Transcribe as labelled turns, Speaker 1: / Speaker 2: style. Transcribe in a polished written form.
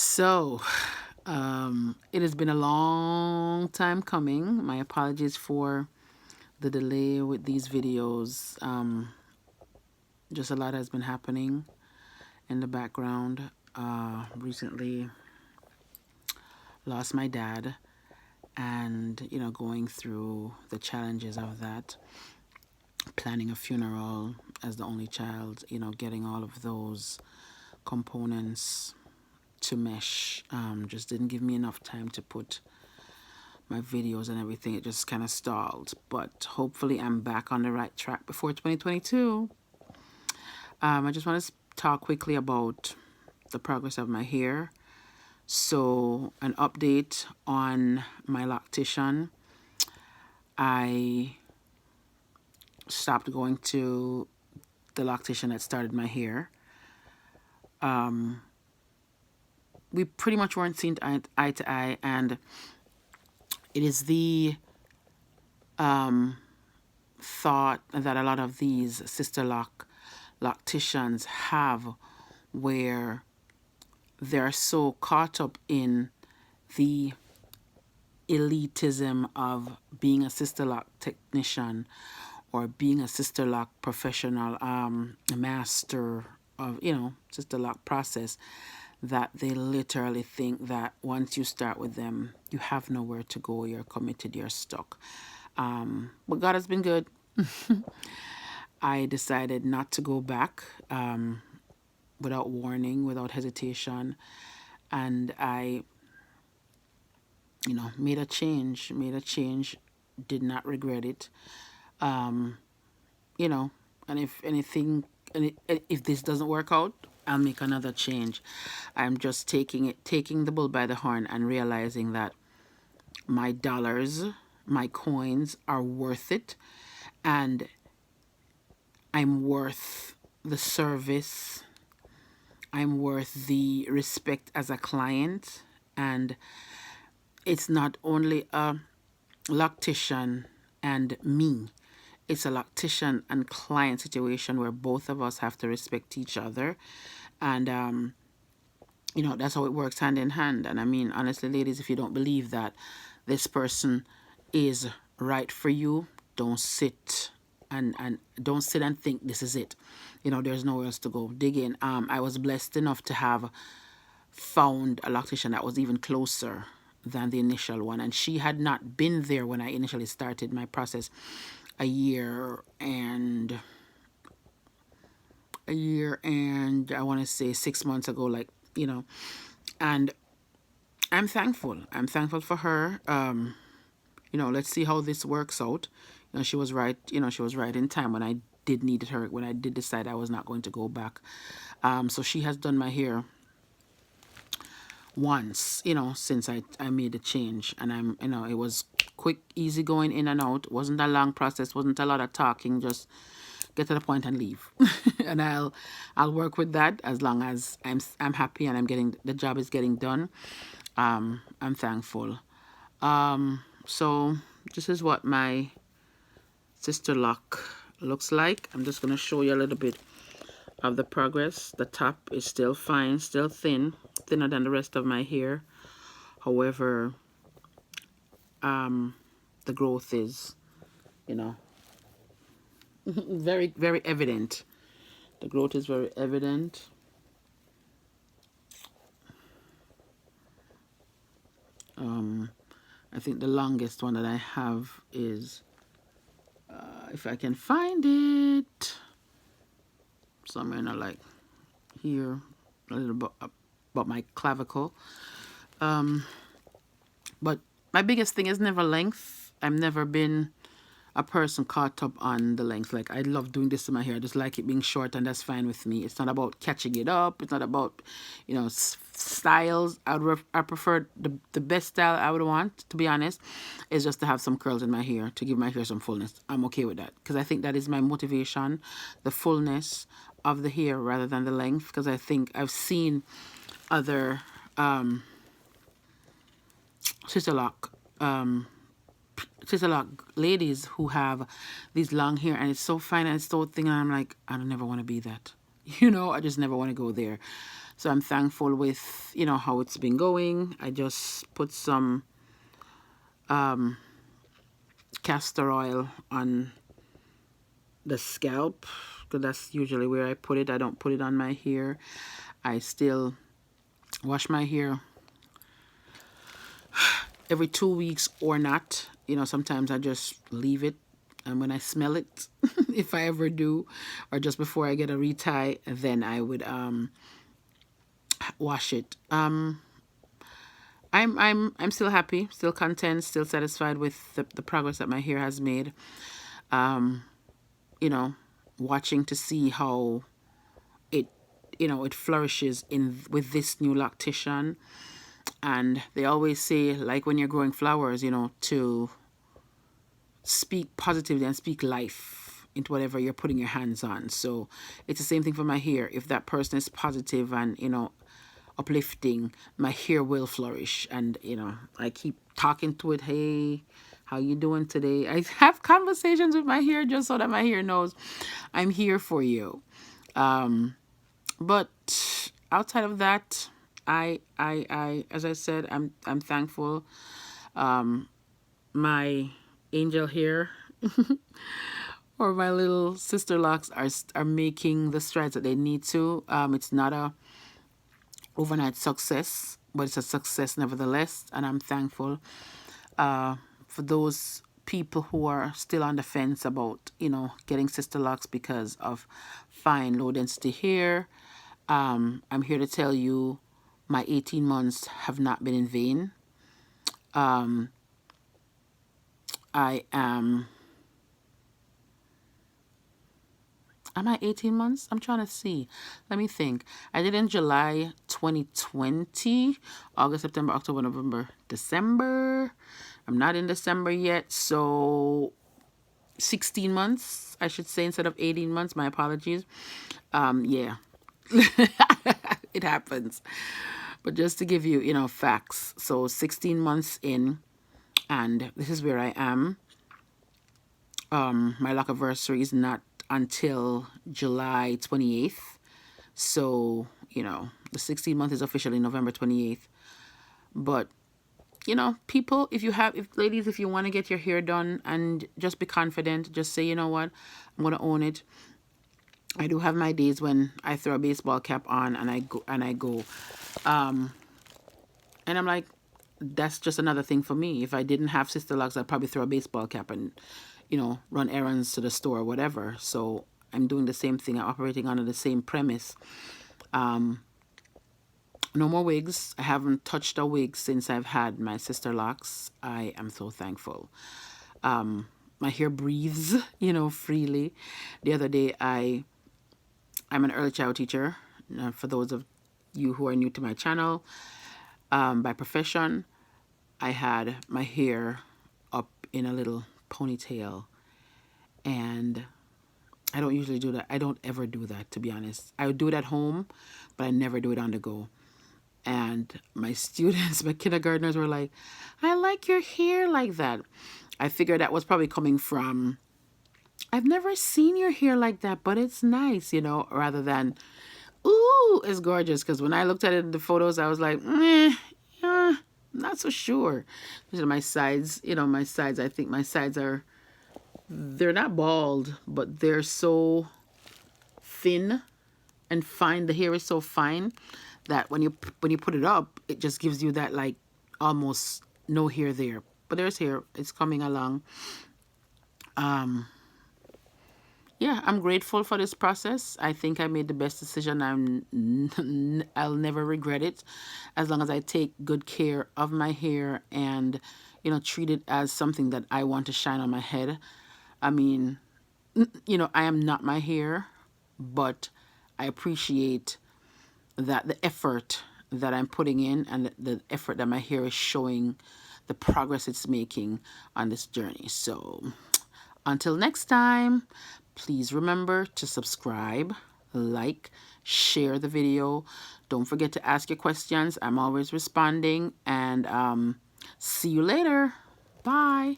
Speaker 1: So, it has been a long time coming. My apologies for the delay with these videos. Just a lot has been happening in the background. Recently lost my dad, and going through the challenges of that, planning a funeral as the only child, getting all of those components to mesh. Just didn't give me enough time to put my videos and everything. It just kind of stalled, but hopefully I'm back on the right track before 2022. I just want to talk quickly about the progress of my hair. So an update on my loctician. I stopped going to the loctician that started my hair. We pretty much weren't seen eye to eye, and it is the thought that a lot of these sister locticians have, where they're so caught up in the elitism of being a sister lock technician or being a sister lock professional, master of sister lock process, that they literally think that once you start with them, you have nowhere to go, you're committed, you're stuck. But God has been good. I decided not to go back without warning, without hesitation, and I made a change, did not regret it. And if anything, and if this doesn't work out, I'll make another change. I'm just taking the bull by the horn and realizing that my dollars, my coins are worth it, and I'm worth the service. I'm worth the respect as a client. And it's not only a loctician and me, it's a loctician and client situation where both of us have to respect each other. And that's how it works, hand in hand. And I mean, honestly, ladies, if you don't believe that this person is right for you, don't sit and don't sit and think this is it. There's nowhere else to go. Dig in. I was blessed enough to have found a loctician that was even closer than the initial one, and she had not been there when I initially started my process a year and I want to say 6 months ago, and I'm thankful for her. Let's see how this works out. She was right. She was right in time when I did need her, when I did decide I was not going to go back. So she has done my hair once, since I made the change, and it was quick, easy going in and out. It wasn't a long process, wasn't a lot of talking, just get to the point and leave. And I'll work with that as long as I'm happy and I'm getting the job is getting done. I'm thankful. So this is what my sister lock looks like. I'm just going to show you a little bit of the progress. The top is still fine, still thinner than the rest of my hair. However, the growth is, very, very evident. The growth is very evident. I think the longest one that I have is, if I can find it, somewhere like here, a little bit about my clavicle. But my biggest thing is never length. I've never been a person caught up on the length. Like, I love doing this to my hair. I just like it being short, and that's fine with me. It's not about catching it up. It's not about, styles. I prefer the best style I would want, to be honest, is just to have some curls in my hair, to give my hair some fullness. I'm okay with that, because I think that is my motivation, the fullness of the hair rather than the length, because I think I've seen other sister lock ladies who have these long hair, and it's so fine and it's so thin, and I'm like, I don't never want to be that. I just never want to go there. So I'm thankful with, you know, how it's been going. I just put some castor oil on the scalp, because that's usually where I put it. I don't put it on my hair. I still wash my hair every 2 weeks or not. You know, sometimes I just leave it, and when I smell it, if I ever do, or just before I get a retie, then I would wash it. I'm still happy, still content, still satisfied with the progress that my hair has made. You know, watching to see how it, you know, it flourishes in with this new lactation. And they always say, like when you're growing flowers, you know, to speak positively and speak life into whatever you're putting your hands on. So it's the same thing for my hair. If that person is positive and, you know, uplifting, my hair will flourish. And, you know, I keep talking to it. Hey, how you doing today? I have conversations with my hair just so that my hair knows I'm here for you. But outside of that, as I said, I'm thankful. My angel hair or my little sister locks are making the strides that they need to. It's not a overnight success, but it's a success nevertheless, and I'm thankful. For those people who are still on the fence about, you know, getting sister locks because of fine low density hair, I'm here to tell you my 18 months have not been in vain. Am I 18 months? I'm trying to see. Let me think. I did in July 2020, August, September, October, November, December. I'm not in December yet, so 16 months, I should say, instead of 18 months. My apologies. Yeah, it happens. But just to give you, you know, facts. So 16 months in, and this is where I am. My lock anniversary is not until July 28th. So, you know, the 16 month is officially November 28th. But, you know, people, ladies, if you want to get your hair done and just be confident, just say, you know what, I'm going to own it. I do have my days when I throw a baseball cap on and I go. And I'm like, that's just another thing for me. If I didn't have sister locks, I'd probably throw a baseball cap and, you know, run errands to the store or whatever. So I'm doing the same thing. I'm operating under the same premise. No more wigs. I haven't touched a wig since I've had my sister locks. I am so thankful. My hair breathes, you know, freely. The other day, I'm an early child teacher. For those of you who are new to my channel, by profession, I had my hair up in a little ponytail, and I don't usually do that. I don't ever do that, to be honest. I would do it at home, but I never do it on the go. And my students, my kindergartners were like, I like your hair like that. I figured that was probably coming from, I've never seen your hair like that, but it's nice, you know, rather than, ooh, it's gorgeous. Because when I looked at it in the photos, I was like, yeah, not so sure. My sides, you know, I think my sides they're not bald, but they're so thin and fine. The hair is so fine that when you put it up, it just gives you that like almost no hair there. But there's hair. It's coming along. Yeah, I'm grateful for this process. I think I made the best decision. I'll never regret it, as long as I take good care of my hair and, you know, treat it as something that I want to shine on my head. I mean, you know, I am not my hair, but I appreciate that the effort that I'm putting in and the effort that my hair is showing, the progress it's making on this journey. So until next time, please remember to subscribe, like, share the video. Don't forget to ask your questions. I'm always responding, and see you later. Bye.